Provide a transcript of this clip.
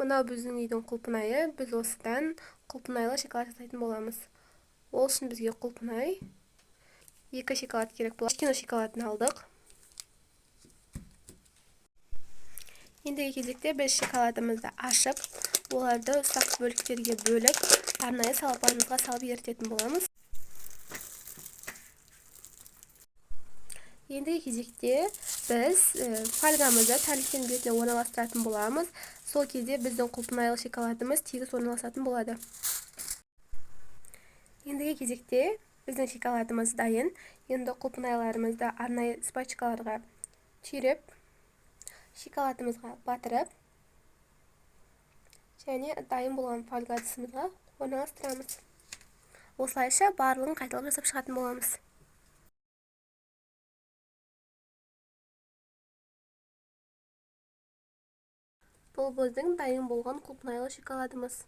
Мынау біздің үйдің құлпынайы. Біз осыдан құлпынайлы шоколад жасайтын боламыз. Ол үшін бізге құлпынай, 2 шоколад керек болады. Кішкене шоколадын алдық. Ендігі кезекте біз шоколадымызды ашып, оларды ұсақ бөліктерге бөліп, арнайы салапарымызға салып ерітетін боламыз. Ендігі кезекте біз фольгамызды тәуліктен бетіне орналастыратын боламыз. Сол кезде біздің құлпынайлы шоколадымыз тегіс орналасатын болады. Ендігі кезекте біздің шоколадымыз дайын. Енді құлпынайларымызды арнайы спачкаларға түйреп, шоколадымызға батырып, және дайын болған фольга ыдысымызға орналастырамыз. Осылайша барлығын қайталап жасап шығатын боламыз. Бұл біздің дайын болған құлпынайлы шоколадымыз.